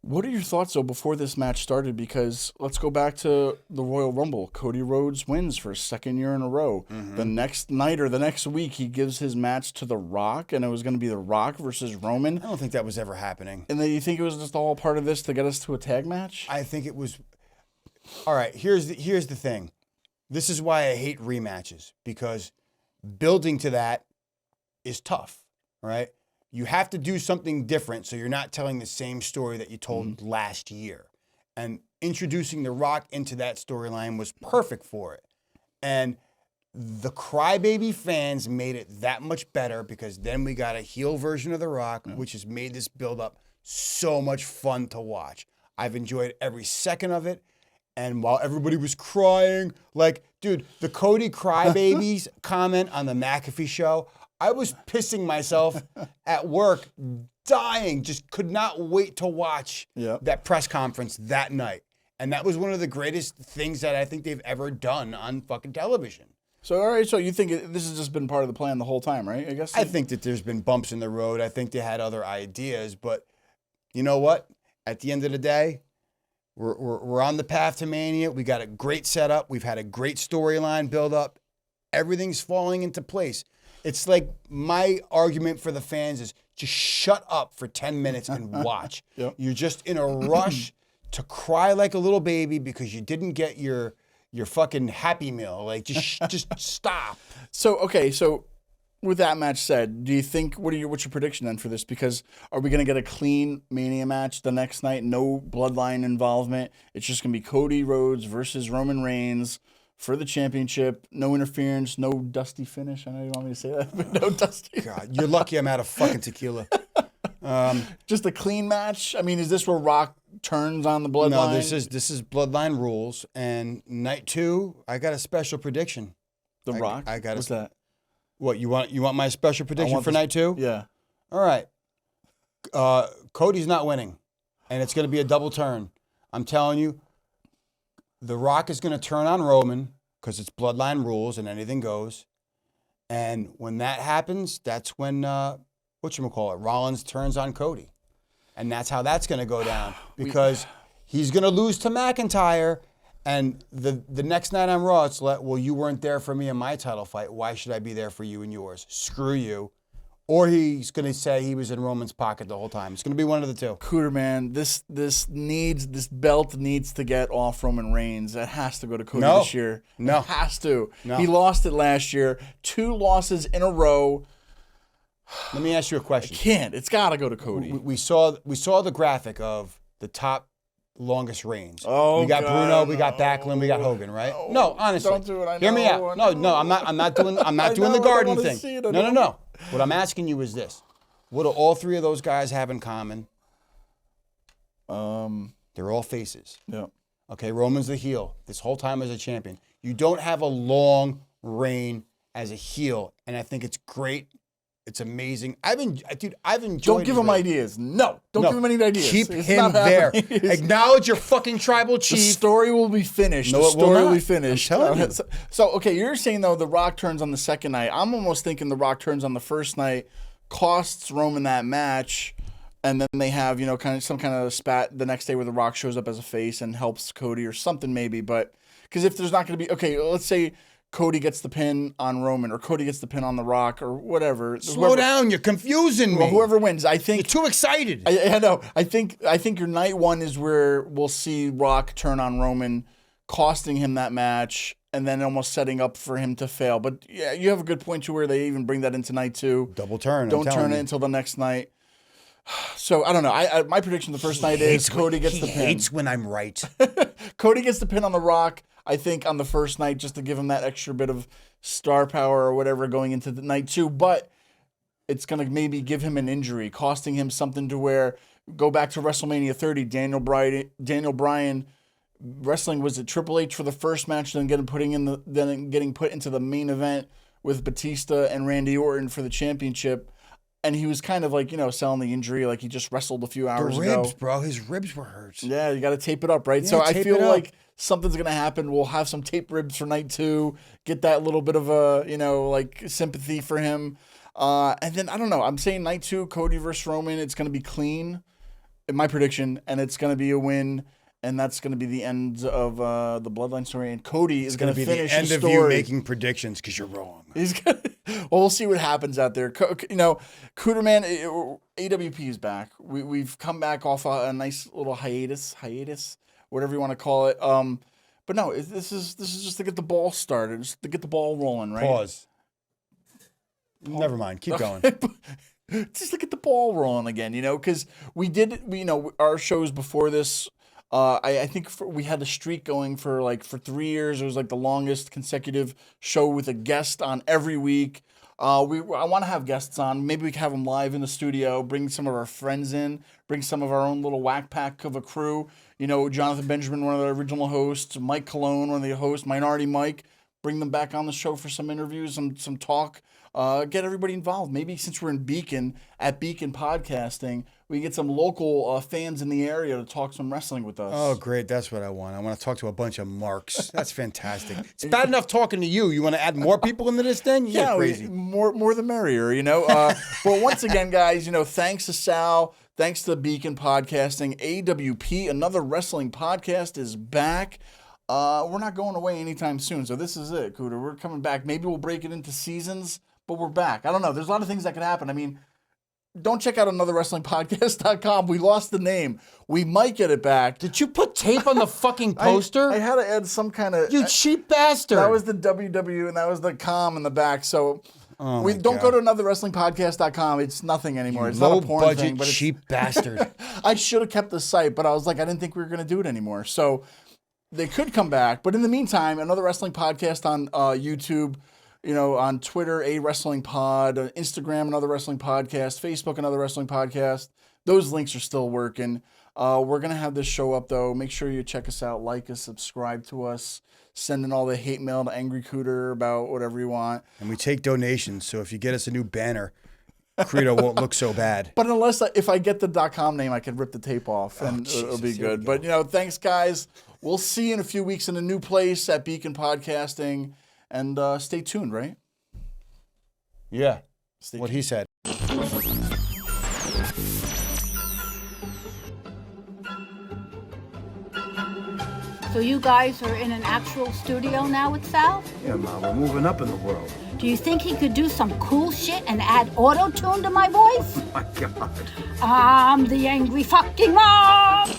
[SPEAKER 3] What are your thoughts, though, before this match started? Because let's go back to the Royal Rumble. Cody Rhodes wins for a second year in a row.
[SPEAKER 4] Mm-hmm.
[SPEAKER 3] The next night or the next week, he gives his match to The Rock, and it was going to be The Rock versus Roman.
[SPEAKER 4] I don't think that was ever happening.
[SPEAKER 3] And then you think it was just all part of this to get us to a tag match?
[SPEAKER 4] I think it was. All right, here's the thing. This is why I hate rematches, because building to that is tough, right? You have to do something different so you're not telling the same story that you told last year. And introducing The Rock into that storyline was perfect for it. And the crybaby fans made it that much better because then we got a heel version of The Rock, which has made this build up so much fun to watch. I've enjoyed every second of it. And while everybody was crying, like, dude, the Cody Crybabies comment on the McAfee show, I was pissing myself at work, dying, just could not wait to watch that press conference that night. And that was one of the greatest things that I think they've ever done on fucking television.
[SPEAKER 3] So, all right, so you think this has just been part of the plan the whole time, right? I guess.
[SPEAKER 4] I think that there's been bumps in the road. I think they had other ideas, but you know what? At the end of the day, we're on the path to Mania. We got a great setup. We've had a great storyline build up. Everything's falling into place. It's like my argument for the fans is just shut up for 10 minutes and watch. You're just in a rush to cry like a little baby because you didn't get your fucking Happy Meal. Like, just stop.
[SPEAKER 3] So, okay, so with that match said, do you think, what's your prediction then for this? Because are we going to get a clean Mania match the next night? No bloodline involvement. It's just going to be Cody Rhodes versus Roman Reigns for the championship. No interference, no dusty finish. I know you want me to say that, but no dusty.
[SPEAKER 4] God, you're lucky I'm out of fucking tequila.
[SPEAKER 3] Just a clean match? I mean, is this where Rock turns on the bloodline?
[SPEAKER 4] No, this is bloodline rules. And night 2, I got a special prediction.
[SPEAKER 3] The Rock?
[SPEAKER 4] I got
[SPEAKER 3] What's that?
[SPEAKER 4] What, you want my special prediction for night 2?
[SPEAKER 3] Yeah.
[SPEAKER 4] All right. Cody's not winning, and it's going to be a double turn. I'm telling you, The Rock is going to turn on Roman because it's bloodline rules and anything goes. And when that happens, that's when, Rollins turns on Cody. And that's how that's going to go down because he's going to lose to McIntyre. And the next night on Raw, it's like, well, you weren't there for me in my title fight. Why should I be there for you and yours? Screw you. Or he's going to say he was in Roman's pocket the whole time. It's going to be one of the two.
[SPEAKER 3] Cooter, man, this belt needs to get off Roman Reigns. It has to go to Cody this year.
[SPEAKER 4] No.
[SPEAKER 3] It has to.
[SPEAKER 4] No.
[SPEAKER 3] He lost it last year. 2 losses in a row.
[SPEAKER 4] Let me ask you a question.
[SPEAKER 3] Can't. It's got to go to Cody.
[SPEAKER 4] We saw the graphic of the top longest reigns.
[SPEAKER 3] Oh,
[SPEAKER 4] we got
[SPEAKER 3] God,
[SPEAKER 4] Bruno, we got Backlund, we got Hogan, right? No, honestly.
[SPEAKER 3] Don't do it. I
[SPEAKER 4] Hear me
[SPEAKER 3] know,
[SPEAKER 4] out.
[SPEAKER 3] I
[SPEAKER 4] No, I'm not doing the
[SPEAKER 3] I
[SPEAKER 4] garden
[SPEAKER 3] don't wanna
[SPEAKER 4] thing.
[SPEAKER 3] see it,
[SPEAKER 4] No. What I'm asking you is this. What do all 3 of those guys have in common? They're all faces.
[SPEAKER 3] Yeah.
[SPEAKER 4] Okay, Roman's the heel this whole time as a champion. You don't have a long reign as a heel, and I think it's great. It's amazing. I've enjoyed.
[SPEAKER 3] Don't give him ideas. No. Don't give him any ideas.
[SPEAKER 4] Keep
[SPEAKER 3] It's
[SPEAKER 4] him
[SPEAKER 3] not
[SPEAKER 4] there.
[SPEAKER 3] happening.
[SPEAKER 4] Acknowledge your fucking tribal
[SPEAKER 3] The
[SPEAKER 4] chief.
[SPEAKER 3] story will be finished.
[SPEAKER 4] No,
[SPEAKER 3] The
[SPEAKER 4] it will
[SPEAKER 3] story will
[SPEAKER 4] not.
[SPEAKER 3] be finished.
[SPEAKER 4] I'm telling you.
[SPEAKER 3] So, okay, you're saying, though, The Rock turns on the second night. I'm almost thinking The Rock turns on the first night, costs Roman that match, and then they have, some kind of spat the next day where The Rock shows up as a face and helps Cody or something maybe. But because if there's not going to be, okay, let's say Cody gets the pin on Roman or Cody gets the pin on The Rock or whatever.
[SPEAKER 4] Slow down, you're confusing me.
[SPEAKER 3] Well, whoever wins, I think.
[SPEAKER 4] You're too excited.
[SPEAKER 3] I know. I think your night one is where we'll see Rock turn on Roman, costing him that match, and then almost setting up for him to fail. But yeah, you have a good point to where they even bring that into night two.
[SPEAKER 4] Double turn.
[SPEAKER 3] Don't turn it until the next night. So I don't know. My prediction the first night is Cody gets the pin.
[SPEAKER 4] He hates when I'm right.
[SPEAKER 3] Cody gets the pin on The Rock, I think, on the first night, just to give him that extra bit of star power or whatever going into the night two. But it's going to maybe give him an injury, costing him something to where, go back to WrestleMania 30, Daniel Bryan wrestling was at Triple H for the first match, then getting put into the main event with Batista and Randy Orton for the championship. And he was kind of like, selling the injury, like he just wrestled a few hours ago.
[SPEAKER 4] The ribs, bro. His ribs were hurt.
[SPEAKER 3] Yeah, you got to tape it up, right?
[SPEAKER 4] Yeah,
[SPEAKER 3] so I
[SPEAKER 4] tape
[SPEAKER 3] feel
[SPEAKER 4] it up.
[SPEAKER 3] like something's going to happen. We'll have some tape ribs for night two, get that little bit of a, like sympathy for him. And then, I don't know, I'm saying night two, Cody versus Roman, it's going to be clean, in my prediction, and it's going to be a win. And that's going to be the end of the Bloodline story. And Cody is going to finish
[SPEAKER 4] the end
[SPEAKER 3] his
[SPEAKER 4] of
[SPEAKER 3] story.
[SPEAKER 4] you making predictions because you're wrong.
[SPEAKER 3] He's gonna, well, we'll see what happens out there. Cooterman, AWP is back. We've come back off a nice little hiatus, whatever you want to call it. But no, this is just to get the ball started, just to get the ball rolling, right?
[SPEAKER 4] Pause. Never mind. Keep going.
[SPEAKER 3] Just to get the ball rolling again, because we did, our shows before this. I think we had a streak going for 3 years. It was like the longest consecutive show with a guest on every week. I want to have guests on. Maybe we can have them live in the studio, bring some of our friends in, bring some of our own little whack pack of a crew. Jonathan Benjamin, one of the original hosts, Mike Colon, one of the hosts, Minority Mike, bring them back on the show for some interviews, some talk. Get everybody involved. Maybe since we're in Beacon, at Beacon Podcasting, we get some local fans in the area to talk some wrestling with us.
[SPEAKER 4] Oh, great. That's what I want. I want to talk to a bunch of marks. That's fantastic. It's bad enough talking to you. You want to add more people into this thing? You're crazy.
[SPEAKER 3] More the merrier, But once again, guys, thanks to Sal, thanks to Beacon Podcasting, AWP, another wrestling podcast is back. We're not going away anytime soon, so this is it, Cooter. We're coming back. Maybe we'll break it into seasons, but we're back. I don't know. There's a lot of things that could happen. I mean, don't check out anotherwrestlingpodcast.com. We lost the name. We might get it back.
[SPEAKER 4] Did you put tape on the fucking poster?
[SPEAKER 3] I had to add some kind of...
[SPEAKER 4] You cheap bastard.
[SPEAKER 3] That was the WW, and that was the com in the back, so...
[SPEAKER 4] Oh
[SPEAKER 3] don't go to anotherwrestlingpodcast.com. It's nothing anymore. It's not a porn
[SPEAKER 4] budget
[SPEAKER 3] thing, but it's...
[SPEAKER 4] cheap bastard.
[SPEAKER 3] I should have kept the site, but I was like, I didn't think we were going to do it anymore. So... They could come back, but in the meantime, another wrestling podcast on YouTube, on Twitter, A Wrestling Pod, Instagram, another wrestling podcast, Facebook, another wrestling podcast. Those links are still working. We're going to have this show up, though. Make sure you check us out, like us, subscribe to us, send in all the hate mail to Angry Cooter about whatever you want.
[SPEAKER 4] And we take donations, so if you get us a new banner, Credo won't look so bad.
[SPEAKER 3] But if I get the .com name, I can rip the tape off, and it'll be good. But, thanks, guys. We'll see you in a few weeks in a new place at Beacon Podcasting. And stay tuned, right?
[SPEAKER 4] Yeah.
[SPEAKER 3] Stay
[SPEAKER 4] what
[SPEAKER 3] tuned.
[SPEAKER 4] he said.
[SPEAKER 2] So you guys are in an actual studio now with Sal?
[SPEAKER 1] Yeah, Ma, we're moving up in the world.
[SPEAKER 2] Do you think he could do some cool shit and add auto-tune to my voice?
[SPEAKER 1] My God.
[SPEAKER 2] I'm the angry fucking mom!